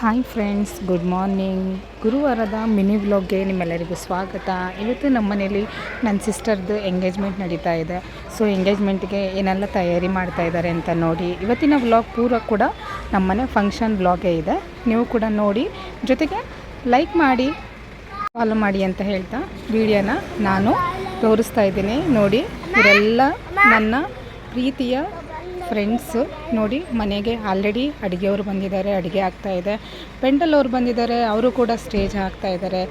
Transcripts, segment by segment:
Hi friends, good morning. ಗುರುವಾರದ mini ವ್ಲಾಗ್ಗೆ ನಿಮ್ಮೆಲ್ಲರಿಗೂ ಸ್ವಾಗತ. ಇವತ್ತು ನಮ್ಮ ಮನೇಲಿ ನನ್ನ ಸಿಸ್ಟರ್ದು ಎಂಗೇಜ್ಮೆಂಟ್ ನಡೀತಾ ಇದೆ. ಸೊ ಎಂಗೇಜ್ಮೆಂಟ್ಗೆ ಏನೆಲ್ಲ ತಯಾರಿ ಮಾಡ್ತಾ ಇದ್ದಾರೆ ಅಂತ ನೋಡಿ. ಇವತ್ತಿನ ವ್ಲಾಗ್ ಪೂರ ಕೂಡ ನಮ್ಮನೆ ಫಂಕ್ಷನ್ ವ್ಲಾಗೇ ಇದೆ. ನೀವು ಕೂಡ ನೋಡಿ, ಜೊತೆಗೆ ಲೈಕ್ ಮಾಡಿ, ಫಾಲೋ ಮಾಡಿ ಅಂತ ಹೇಳ್ತಾ ವಿಡಿಯೋನ ನಾನು ತೋರಿಸ್ತಾ ಇದ್ದೀನಿ. ನೋಡಿ, ಇವರೆಲ್ಲ ನನ್ನ ಪ್ರೀತಿಯ ಫ್ರೆಂಡ್ಸು. ನೋಡಿ, ಮನೆಗೆ ಆಲ್ರೆಡಿ ಅಡುಗೆಯವರು ಬಂದಿದ್ದಾರೆ, ಅಡುಗೆ ಆಗ್ತಾಯಿದೆ. ಪೆಂಡಲ್ ಅವ್ರು ಬಂದಿದ್ದಾರೆ, ಅವರು ಕೂಡ ಸ್ಟೇಜ್ ಹಾಕ್ತಾ ಇದ್ದಾರೆ.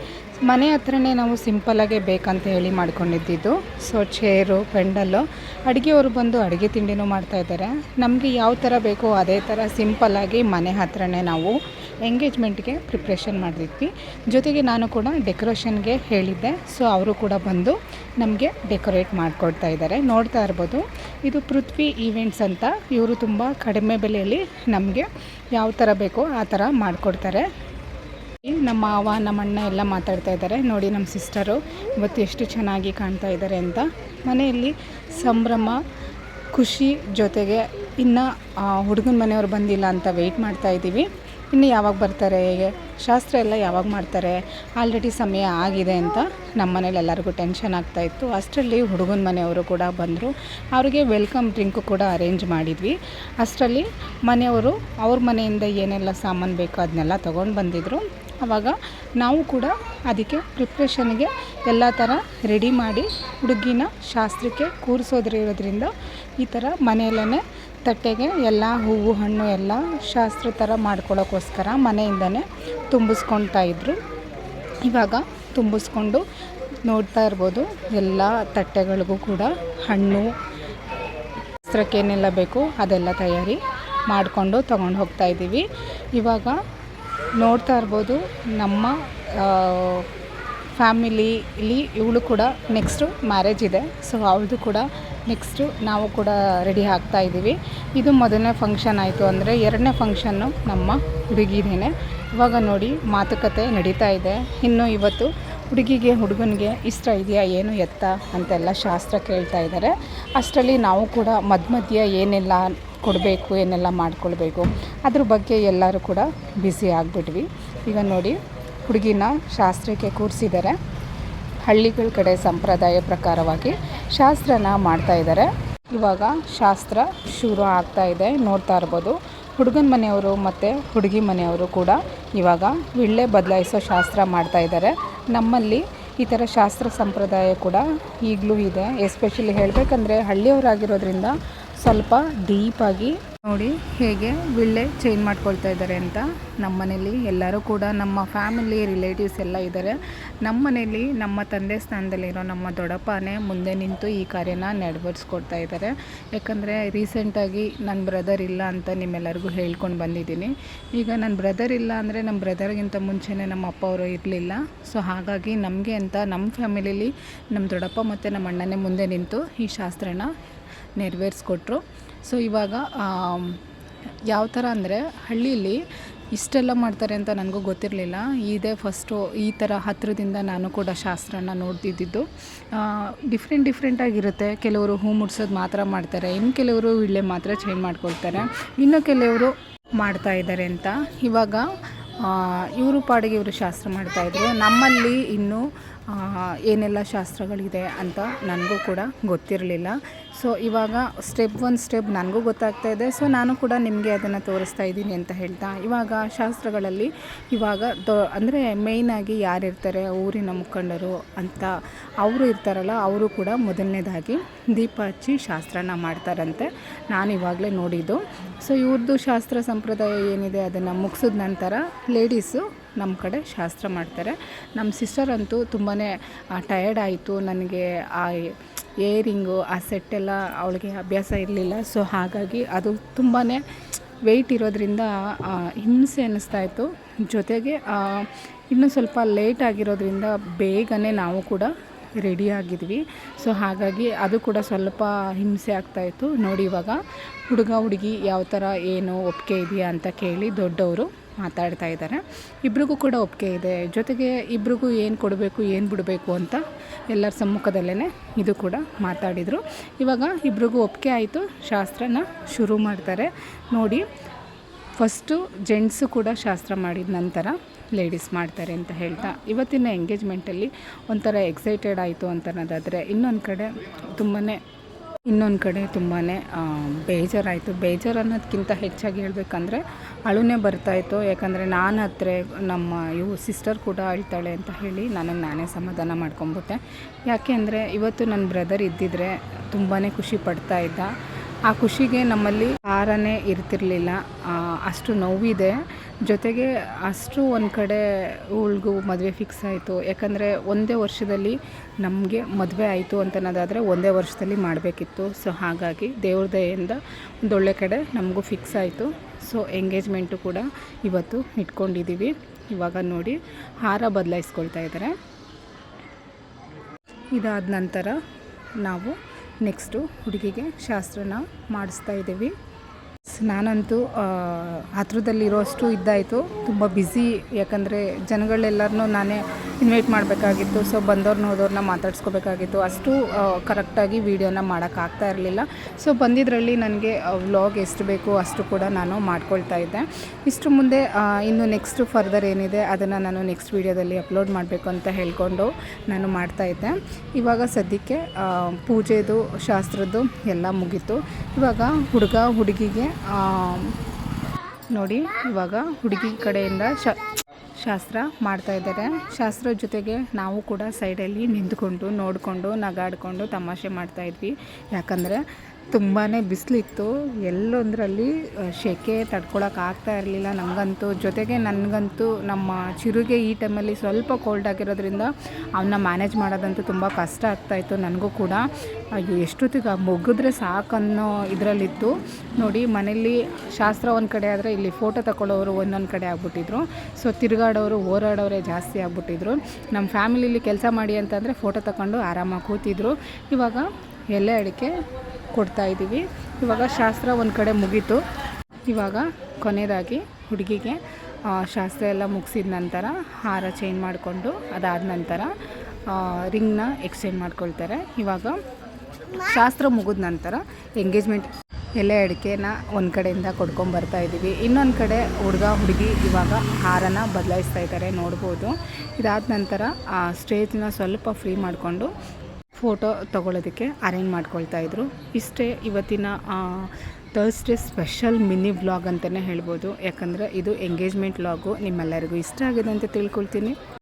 ಮನೆ ಹತ್ರನೇ ನಾವು ಸಿಂಪಲ್ಲಾಗೆ ಬೇಕಂತ ಹೇಳಿ ಮಾಡ್ಕೊಂಡಿದ್ದು. ಸೊ ಚೇರು, ಪೆಂಡಲ್ಲು, ಅಡುಗೆಯವರು ಬಂದು ಅಡುಗೆ ತಿಂಡಿನೂ ಮಾಡ್ತಾಯಿದ್ದಾರೆ. ನಮಗೆ ಯಾವ ಥರ ಬೇಕೋ ಅದೇ ಥರ ಸಿಂಪಲ್ಲಾಗಿ ಮನೆ ಹತ್ರನೇ ನಾವು ಎಂಗೇಜ್ಮೆಂಟ್ಗೆ ಪ್ರಿಪ್ರೇಷನ್ ಮಾಡಿದ್ವಿ. ಜೊತೆಗೆ ನಾನು ಕೂಡ ಡೆಕೋರೇಷನ್ಗೆ ಹೇಳಿದ್ದೆ. ಸೊ ಅವರು ಕೂಡ ಬಂದು ನಮಗೆ ಡೆಕೋರೇಟ್ ಮಾಡಿಕೊಡ್ತಾ ಇದ್ದಾರೆ. ನೋಡ್ತಾ ಇರ್ಬೋದು, ಇದು ಪೃಥ್ವಿ ಈವೆಂಟ್ಸ್ ಅಂತ. ಇವರು ತುಂಬ ಕಡಿಮೆ ಬೆಲೆಯಲ್ಲಿ ನಮಗೆ ಯಾವ ಥರ ಬೇಕೋ ಆ ಥರ ಮಾಡಿಕೊಡ್ತಾರೆ. ನಮ್ಮ ಮಾವ, ನಮ್ಮ ಅಣ್ಣ ಎಲ್ಲ ಮಾತಾಡ್ತಾ ಇದ್ದಾರೆ. ನೋಡಿ, ನಮ್ಮ ಸಿಸ್ಟರು ಇವತ್ತು ಎಷ್ಟು ಚೆನ್ನಾಗಿ ಕಾಣ್ತಾ ಇದ್ದಾರೆ ಅಂತ. ಮನೆಯಲ್ಲಿ ಸಂಭ್ರಮ, ಖುಷಿ, ಜೊತೆಗೆ ಇನ್ನು ಹುಡುಗನ ಮನೆಯವ್ರು ಬಂದಿಲ್ಲ ಅಂತ ವೆಯ್ಟ್ ಮಾಡ್ತಾ ಇದ್ದೀವಿ. ಇನ್ನು ಯಾವಾಗ ಬರ್ತಾರೆ, ಶಾಸ್ತ್ರ ಎಲ್ಲ ಯಾವಾಗ ಮಾಡ್ತಾರೆ, ಆಲ್ರೆಡಿ ಸಮಯ ಆಗಿದೆ ಅಂತ ನಮ್ಮ ಮನೇಲಿ ಎಲ್ಲರಿಗೂ ಟೆನ್ಷನ್ ಆಗ್ತಾಯಿತ್ತು. ಅಷ್ಟರಲ್ಲಿ ಹುಡುಗನ ಮನೆಯವರು ಕೂಡ ಬಂದರು. ಅವ್ರಿಗೆ ವೆಲ್ಕಮ್ ಡ್ರಿಂಕು ಕೂಡ ಅರೇಂಜ್ ಮಾಡಿದ್ವಿ. ಅಷ್ಟರಲ್ಲಿ ಮನೆಯವರು ಅವ್ರ ಮನೆಯಿಂದ ಏನೆಲ್ಲ ಸಾಮಾನು ಬೇಕೋ ಅದನ್ನೆಲ್ಲ ತೊಗೊಂಡು ಬಂದಿದ್ದರು. ಆವಾಗ ನಾವು ಕೂಡ ಅದಕ್ಕೆ ಪ್ರಿಪ್ರೇಷನ್ಗೆ ಎಲ್ಲ ಥರ ರೆಡಿ ಮಾಡಿ ಹುಡುಗಿನ ಶಾಸ್ತ್ರಕ್ಕೆ ಕೂರಿಸೋದ್ರಿರೋದ್ರಿಂದ ಈ ಥರ ಮನೆಯಲ್ಲೇ ತಟ್ಟೆಗೆ ಎಲ್ಲ ಹೂವು ಹಣ್ಣು ಎಲ್ಲ ಶಾಸ್ತ್ರ ಥರ ಮಾಡ್ಕೊಳ್ಳೋಕ್ಕೋಸ್ಕರ ಮನೆಯಿಂದನೇ ತುಂಬಿಸ್ಕೊಳ್ತಾ ಇದ್ದರು. ಇವಾಗ ತುಂಬಿಸ್ಕೊಂಡು ನೋಡ್ತಾ ಇರ್ಬೋದು, ಎಲ್ಲ ತಟ್ಟೆಗಳಿಗೂ ಕೂಡ ಹಣ್ಣು, ಶಾಸ್ತ್ರಕ್ಕೆ ಏನೆಲ್ಲ ಬೇಕು ಅದೆಲ್ಲ ತಯಾರಿ ಮಾಡಿಕೊಂಡು ತೊಗೊಂಡು ಹೋಗ್ತಾ ಇದ್ದೀವಿ. ಇವಾಗ ನೋಡ್ತಾ ಇರ್ಬೋದು, ನಮ್ಮ ಫ್ಯಾಮಿಲಿಲಿ ಇವಳು ಕೂಡ ನೆಕ್ಸ್ಟು ಮ್ಯಾರೇಜ್ ಇದೆ. ಸೊ ಅವಳದು ಕೂಡ ನೆಕ್ಸ್ಟು ನಾವು ಕೂಡ ರೆಡಿ ಆಗ್ತಾ ಇದ್ದೀವಿ. ಇದು ಮೊದಲನೇ ಫಂಕ್ಷನ್ ಆಯಿತು ಅಂದರೆ ಎರಡನೇ ಫಂಕ್ಷನ್ನು ನಮ್ಮ ಹುಡುಗಿದೇನೆ. ಇವಾಗ ನೋಡಿ, ಮಾತುಕತೆ ನಡೀತಾ ಇದೆ. ಇನ್ನು ಇವತ್ತು ಹುಡುಗಿಗೆ ಹುಡುಗನಿಗೆ ಇಷ್ಟ ಇದೆಯಾ, ಏನು ಎತ್ತ ಅಂತೆಲ್ಲ ಶಾಸ್ತ್ರ ಕೇಳ್ತಾ ಇದ್ದಾರೆ. ಅಷ್ಟರಲ್ಲಿ ನಾವು ಕೂಡ ಮಧ್ಯೆ ಏನೆಲ್ಲ ಕೊಡಬೇಕು, ಏನೆಲ್ಲ ಮಾಡ್ಕೊಳ್ಬೇಕು ಅದ್ರ ಬಗ್ಗೆ ಎಲ್ಲರೂ ಕೂಡ ಬ್ಯುಸಿ ಆಗಿಬಿಟ್ವಿ. ಈಗ ನೋಡಿ, ಹುಡುಗಿನ ಶಾಸ್ತ್ರಕ್ಕೆ ಕೂರಿಸಿದ್ದಾರೆ. ಹಳ್ಳಿಗಳ ಕಡೆ ಸಂಪ್ರದಾಯ ಪ್ರಕಾರವಾಗಿ ಶಾಸ್ತ್ರನ ಮಾಡ್ತಾಯಿದ್ದಾರೆ. ಇವಾಗ ಶಾಸ್ತ್ರ ಶುರು ಆಗ್ತಾ ಇದೆ. ನೋಡ್ತಾ ಇರ್ಬೋದು, ಹುಡುಗನ ಮನೆಯವರು ಮತ್ತು ಹುಡುಗಿ ಮನೆಯವರು ಕೂಡ ಇವಾಗ ವಿಳ್ಳೆ ಬದಲಾಯಿಸೋ ಶಾಸ್ತ್ರ ಮಾಡ್ತಾಯಿದ್ದಾರೆ. ನಮ್ಮಲ್ಲಿ ಈ ಥರ ಶಾಸ್ತ್ರ ಸಂಪ್ರದಾಯ ಕೂಡ ಈಗಲೂ ಇದೆ. ಎಸ್ಪೆಷಲಿ ಹೇಳಬೇಕಂದ್ರೆ ಹಳ್ಳಿಯವರಾಗಿರೋದ್ರಿಂದ ಸ್ವಲ್ಪ ಡೀಪಾಗಿ ನೋಡಿ ಹೇಗೆ ವಿಳ್ಳೆ ಚೇಂಜ್ ಮಾಡ್ಕೊಳ್ತಾ ಇದ್ದಾರೆ ಅಂತ. ನಮ್ಮ ಮನೇಲಿ ಎಲ್ಲರೂ ಕೂಡ ನಮ್ಮ ಫ್ಯಾಮಿಲಿ ರಿಲೇಟಿವ್ಸ್ ಎಲ್ಲ ಇದ್ದಾರೆ. ನಮ್ಮ ಮನೇಲಿ ನಮ್ಮ ತಂದೆ ಸ್ಥಾನದಲ್ಲಿರೋ ನಮ್ಮ ದೊಡ್ಡಪ್ಪನೇ ಮುಂದೆ ನಿಂತು ಈ ಕಾರ್ಯನ ನೆರವೇರಿಸ್ಕೊಡ್ತಾ ಇದ್ದಾರೆ. ಯಾಕಂದರೆ ರೀಸೆಂಟಾಗಿ ನನ್ನ ಬ್ರದರ್ ಇಲ್ಲ ಅಂತ ನಿಮ್ಮೆಲ್ಲರಿಗೂ ಹೇಳ್ಕೊಂಡು ಬಂದಿದ್ದೀನಿ. ಈಗ ನನ್ನ ಬ್ರದರ್ ಇಲ್ಲ ಅಂದರೆ ನಮ್ಮ ಬ್ರದರ್ಗಿಂತ ಮುಂಚೆನೇ ನಮ್ಮ ಅಪ್ಪ ಅವರು ಇರಲಿಲ್ಲ. ಸೊ ಹಾಗಾಗಿ ನಮಗೆ ಅಂತ ನಮ್ಮ ಫ್ಯಾಮಿಲಿಲಿ ನಮ್ಮ ದೊಡ್ಡಪ್ಪ ಮತ್ತು ನಮ್ಮ ಅಣ್ಣನೇ ಮುಂದೆ ನಿಂತು ಈ ಶಾಸ್ತ್ರನ ನೆರವೇರಿಸ್ಕೊಟ್ರು. ಸೊ ಇವಾಗ ಯಾವ ಥರ ಅಂದರೆ ಹಳ್ಳಿಯಲ್ಲಿ ಇಷ್ಟೆಲ್ಲ ಮಾಡ್ತಾರೆ ಅಂತ ನನಗೂ ಗೊತ್ತಿರಲಿಲ್ಲ. ಇದೇ ಫಸ್ಟು ಈ ಥರ ಹತ್ತಿರದಿಂದ ನಾನು ಕೂಡ ಶಾಸ್ತ್ರನ ನೋಡ್ತಿದ್ದಿದ್ದು. ಡಿಫ್ರೆಂಟಾಗಿರುತ್ತೆ. ಕೆಲವರು ಹೂ ಮುಡ್ಸೋದು ಮಾತ್ರ ಮಾಡ್ತಾರೆ, ಇನ್ನು ಕೆಲವರು ವಿಳ್ಳೆ ಮಾತ್ರ ಚೇಂಜ್ ಮಾಡ್ಕೊಳ್ತಾರೆ, ಇನ್ನು ಕೆಲವರು ಮಾಡ್ತಾ ಇದ್ದಾರೆ ಅಂತ. ಇವಾಗ ಇವರು ಪಾಡಿಗೆ ಇವರು ಶಾಸ್ತ್ರ ಮಾಡ್ತಾಯಿದ್ರು. ನಮ್ಮಲ್ಲಿ ಇನ್ನೂ ಏನೆಲ್ಲ ಶಾಸ್ತ್ರಗಳಿದೆ ಅಂತ ನನಗೂ ಕೂಡ ಗೊತ್ತಿರಲಿಲ್ಲ. ಸೊ ಇವಾಗ ಸ್ಟೆಪ್ ನನಗೂ ಗೊತ್ತಾಗ್ತಾ ಇದೆ. ಸೊ ನಾನು ಕೂಡ ನಿಮಗೆ ಅದನ್ನು ತೋರಿಸ್ತಾ ಇದ್ದೀನಿ ಅಂತ ಹೇಳ್ತಾ, ಇವಾಗ ಶಾಸ್ತ್ರಗಳಲ್ಲಿ ಇವಾಗ ಅಂದರೆ ಮೇಯ್ನಾಗಿ ಯಾರಿರ್ತಾರೆ, ಊರಿನ ಮುಖಂಡರು ಅಂತ ಅವರು ಇರ್ತಾರಲ್ಲ, ಅವರು ಕೂಡ ಮೊದಲನೇದಾಗಿ ದೀಪ ಹಚ್ಚಿ ಶಾಸ್ತ್ರನ ಮಾಡ್ತಾರಂತೆ. ನಾನು ಇವಾಗಲೇ ನೋಡಿದ್ದು. ಸೊ ಇವ್ರದ್ದು ಶಾಸ್ತ್ರ ಸಂಪ್ರದಾಯ ಏನಿದೆ ಅದನ್ನು ಮುಗಿಸಿದ ನಂತರ ಲೇಡೀಸು ನಮ್ಮ ಕಡೆ ಶಾಸ್ತ್ರ ಮಾಡ್ತಾರೆ. ನಮ್ಮ ಸಿಸ್ಟರ್ ಅಂತೂ ತುಂಬಾ ಟಯರ್ಡ್ ಆಯಿತು. ನನಗೆ ಆ ಏರಿಂಗು, ಆ ಸೆಟ್ಟೆಲ್ಲ ಅವಳಿಗೆ ಅಭ್ಯಾಸ ಇರಲಿಲ್ಲ. ಸೊ ಹಾಗಾಗಿ ಅದು ತುಂಬಾ ವೆಯ್ಟ್ ಇರೋದ್ರಿಂದ ಹಿಂಸೆ ಅನ್ನಿಸ್ತಾಯಿತ್ತು. ಜೊತೆಗೆ ಇನ್ನೂ ಸ್ವಲ್ಪ ಲೇಟ್ ಆಗಿರೋದ್ರಿಂದ ಬೇಗನೆ ನಾವು ಕೂಡ ರೆಡಿ ಆಗಿದ್ವಿ. ಸೊ ಹಾಗಾಗಿ ಅದು ಕೂಡ ಸ್ವಲ್ಪ ಹಿಂಸೆ ಆಗ್ತಾಯಿತ್ತು. ನೋಡಿ, ಇವಾಗ ಹುಡುಗ ಹುಡುಗಿ ಯಾವ ಥರ ಏನು ಒಪ್ಪಿಗೆ ಇದೆಯಾ ಅಂತ ಕೇಳಿ ದೊಡ್ಡವರು ಮಾತಾಡ್ತಾ ಇದ್ದಾರೆ. ಇಬ್ರಿಗೂ ಕೂಡ ಒಪ್ಪಿಗೆ ಇದೆ. ಜೊತೆಗೆ ಇಬ್ರಿಗೂ ಏನು ಕೊಡಬೇಕು, ಏನು ಬಿಡಬೇಕು ಅಂತ ಎಲ್ಲರ ಸಮ್ಮುಖದಲ್ಲೇ ಇದು ಕೂಡ ಮಾತಾಡಿದರು. ಇವಾಗ ಇಬ್ರಿಗೂ ಒಪ್ಪಿಗೆ ಆಯಿತು, ಶಾಸ್ತ್ರನ ಶುರು ಮಾಡ್ತಾರೆ. ನೋಡಿ, ಫಸ್ಟು ಜೆಂಟ್ಸು ಕೂಡ ಶಾಸ್ತ್ರ ಮಾಡಿದ ನಂತರ ಲೇಡೀಸ್ ಮಾಡ್ತಾರೆ ಅಂತ ಹೇಳ್ತಾ, ಇವತ್ತಿನ ಎಂಗೇಜ್ಮೆಂಟಲ್ಲಿ ಒಂಥರ ಎಕ್ಸೈಟೆಡ್ ಆಯಿತು ಅಂತ ಅನ್ನೋದಾದರೆ, ಇನ್ನೊಂದು ಕಡೆ ತುಂಬಾ ಬೇಜಾರಾಯಿತು. ಬೇಜಾರು ಅನ್ನೋದಕ್ಕಿಂತ ಹೆಚ್ಚಾಗಿ ಹೇಳಬೇಕಂದ್ರೆ ಅಳುನೇ ಬರ್ತಾಯಿತ್ತು. ಯಾಕಂದರೆ ನಾನು ಹತ್ರ ನಮ್ಮ ಸಿಸ್ಟರ್ ಕೂಡ ಅಳ್ತಾಳೆ ಅಂತ ಹೇಳಿ ನನಗೆ ನಾನೇ ಸಮಾಧಾನ ಮಾಡ್ಕೊಂಬಿಟ್ಟೆ. ಯಾಕೆ ಅಂದರೆ ಇವತ್ತು ನನ್ನ ಬ್ರದರ್ ಇದ್ದಿದ್ರೆ ತುಂಬಾ ಖುಷಿ ಪಡ್ತಾ ಇದ್ದ. ಆ ಖುಷಿಗೆ ನಮ್ಮಲ್ಲಿ ಆಹಾರನೇ ಇರ್ತಿರಲಿಲ್ಲ, ಅಷ್ಟು ನೋವಿದೆ. ಜೊತೆಗೆ ಅಷ್ಟು ಒಂದು ಕಡೆ ಅವಳಿಗೂ ಮದುವೆ ಫಿಕ್ಸ್ ಆಯಿತು. ಯಾಕಂದರೆ ಒಂದೇ ವರ್ಷದಲ್ಲಿ ನಮಗೆ ಮದುವೆ ಆಯಿತು ಅಂತ ಅನ್ನೋದಾದರೆ ಒಂದೇ ವರ್ಷದಲ್ಲಿ ಮಾಡಬೇಕಿತ್ತು. ಸೊ ಹಾಗಾಗಿ ದೇವ್ರ ದಯೆಯಿಂದ ಒಂದೊಳ್ಳೆ ಕಡೆ ನಮಗೂ ಫಿಕ್ಸ್ ಆಯಿತು. ಸೊ ಎಂಗೇಜ್ಮೆಂಟು ಕೂಡ ಇವತ್ತು ಇಟ್ಕೊಂಡಿದ್ದೀವಿ. ಇವಾಗ ನೋಡಿ ಹಾರ ಬದಲಾಯಿಸ್ಕೊಳ್ತಾ ಇದ್ದಾರೆ. ಇದಾದ ನಂತರ ನಾವು ನೆಕ್ಸ್ಟು ಹುಡುಗಿಗೆ ಶಾಸ್ತ್ರನ ಮಾಡಿಸ್ತಾ ಇದ್ದೀವಿ. ನಾನಂತೂ ಹತ್ರದಲ್ಲಿರೋಷ್ಟು ಇದ್ದಾಯಿತು, ತುಂಬ ಬ್ಯುಸಿ. ಯಾಕಂದರೆ ಜನಗಳೆಲ್ಲರನ್ನೂ ನಾನೇ ಇನ್ವೈಟ್ ಮಾಡಬೇಕಾಗಿತ್ತು. ಸೊ ಬಂದವ್ರನ್ನ ಹೋದವ್ರನ್ನ ಮಾತಾಡ್ಸ್ಕೋಬೇಕಾಗಿತ್ತು. ಅಷ್ಟು ಕರೆಕ್ಟಾಗಿ ವೀಡಿಯೋನ ಮಾಡೋಕ್ಕಾಗ್ತಾ ಇರಲಿಲ್ಲ. ಸೊ ಬಂದಿದ್ದರಲ್ಲಿ ನನಗೆ ವ್ಲಾಗ್ ಎಷ್ಟು ಬೇಕು ಅಷ್ಟು ಕೂಡ ನಾನು ಮಾಡ್ಕೊಳ್ತಾ ಇದ್ದೆ. ಇಷ್ಟು ಮುಂದೆ ಇನ್ನು ನೆಕ್ಸ್ಟ್ ಫರ್ದರ್ ಏನಿದೆ ಅದನ್ನು ನಾನು ನೆಕ್ಸ್ಟ್ ವೀಡಿಯೋದಲ್ಲಿ ಅಪ್ಲೋಡ್ ಮಾಡಬೇಕು ಅಂತ ಹೇಳ್ಕೊಂಡು ನಾನು ಮಾಡ್ತಾಯಿದ್ದೆ. ಇವಾಗ ಸದ್ಯಕ್ಕೆ ಪೂಜೆದು ಶಾಸ್ತ್ರದ್ದು ಎಲ್ಲ ಮುಗೀತು. ಇವಾಗ ಹುಡುಗಿಗೆ ನೋಡಿ, ಇವಾಗ ಹುಡುಗಿ ಕಡೆಯಿಂದ ಶಾಸ್ತ್ರ ಮಾಡ್ತಾಯಿದ್ದಾರೆ. ಶಾಸ್ತ್ರದ ಜೊತೆಗೆ ನಾವು ಕೂಡ ಸೈಡಲ್ಲಿ ನಿಂತ್ಕೊಂಡು ನೋಡಿಕೊಂಡು ನಗಾಡಿಕೊಂಡು ತಮಾಷೆ ಮಾಡ್ತಾಯಿದ್ವಿ. ಯಾಕಂದರೆ ತುಂಬಾ ಬಿಸಿಲಿತ್ತು, ಎಲ್ಲೊಂದರಲ್ಲಿ ಸೆಕೆ ತಡ್ಕೊಳಕ್ಕಾಗ್ತಾ ಇರಲಿಲ್ಲ ನಮಗಂತೂ. ಜೊತೆಗೆ ನನಗಂತೂ ನಮ್ಮ ಚಿರುಗೆ ಈ ಟೈಮಲ್ಲಿ ಸ್ವಲ್ಪ ಕೋಲ್ಡ್ ಆಗಿರೋದ್ರಿಂದ ಅವನ್ನ ಮ್ಯಾನೇಜ್ ಮಾಡೋದಂತೂ ತುಂಬ ಕಷ್ಟ ಆಗ್ತಾಯಿತ್ತು ನನಗೂ ಕೂಡ. ಎಷ್ಟೊತ್ತಿಗೆ ಮುಗಿದ್ರೆ ಸಾಕನ್ನೋ ಇದರಲ್ಲಿತ್ತು. ನೋಡಿ, ಮನೇಲಿ ಶಾಸ್ತ್ರ ಒಂದು ಕಡೆ ಆದರೆ ಇಲ್ಲಿ ಫೋಟೋ ತಗೊಳ್ಳೋರು ಒಂದೊಂದು ಕಡೆ ಆಗ್ಬಿಟ್ಟಿದ್ರು. ಸೊ ತಿರುಗಾಡೋರು ಓಡಾಡೋರೇ ಜಾಸ್ತಿ ಆಗ್ಬಿಟ್ಟಿದ್ರು. ನಮ್ಮ ಫ್ಯಾಮಿಲಿಲಿ ಕೆಲಸ ಮಾಡಿ ಅಂತಂದರೆ ಫೋಟೋ ತಗೊಂಡು ಆರಾಮಾಗಿ ಕೂತಿದ್ರು. ಇವಾಗ ಎಲೆ ಅಡಿಕೆ ಕೊಡ್ತಾಯಿದ್ದೀವಿ. ಇವಾಗ ಶಾಸ್ತ್ರ ಒಂದು ಕಡೆ ಮುಗೀತು. ಇವಾಗ ಕೊನೆಯದಾಗಿ ಹುಡುಗಿಗೆ ಶಾಸ್ತ್ರ ಎಲ್ಲ ಮುಗಿಸಿದ ನಂತರ ಹಾರ ಚೇಂಜ್ ಮಾಡಿಕೊಂಡು ಅದಾದ ನಂತರ ರಿಂಗ್ನ ಎಕ್ಸ್ಚೇಂಜ್ ಮಾಡ್ಕೊಳ್ತಾರೆ. ಇವಾಗ ಶಾಸ್ತ್ರ ಮುಗಿದ ನಂತರ ಎಂಗೇಜ್ಮೆಂಟ್ ಎಲೆ ಅಡಿಕೆನ ಒಂದು ಕಡೆಯಿಂದ ಕೊಡ್ಕೊಂಬರ್ತಾ ಇದ್ದೀವಿ. ಇನ್ನೊಂದು ಕಡೆ ಹುಡುಗಿ ಇವಾಗ ಹಾರನ ಬದಲಾಯಿಸ್ತಾ ಇದ್ದಾರೆ, ನೋಡ್ಬೋದು. ಇದಾದ ನಂತರ ಸ್ಟೇಜ್ನ ಸ್ವಲ್ಪ ಫ್ರೀ ಮಾಡಿಕೊಂಡು ಫೋಟೋ ತೊಗೊಳೋದಕ್ಕೆ ಅರೇಂಜ್ ಮಾಡ್ಕೊಳ್ತಾಯಿದ್ರು. ಇಷ್ಟೇ ಇವತ್ತಿನ ಥರ್ಸ್ಡೇ ಸ್ಪೆಷಲ್ ಮಿನಿ ವ್ಲಾಗ್ ಅಂತಲೇ ಹೇಳ್ಬೋದು. ಯಾಕಂದರೆ ಇದು ಎಂಗೇಜ್ಮೆಂಟ್ ವ್ಲಾಗು. ನಿಮ್ಮೆಲ್ಲರಿಗೂ ಇಷ್ಟ ಆಗಿದೆ ಅಂತ ತಿಳ್ಕೊಳ್ತೀನಿ.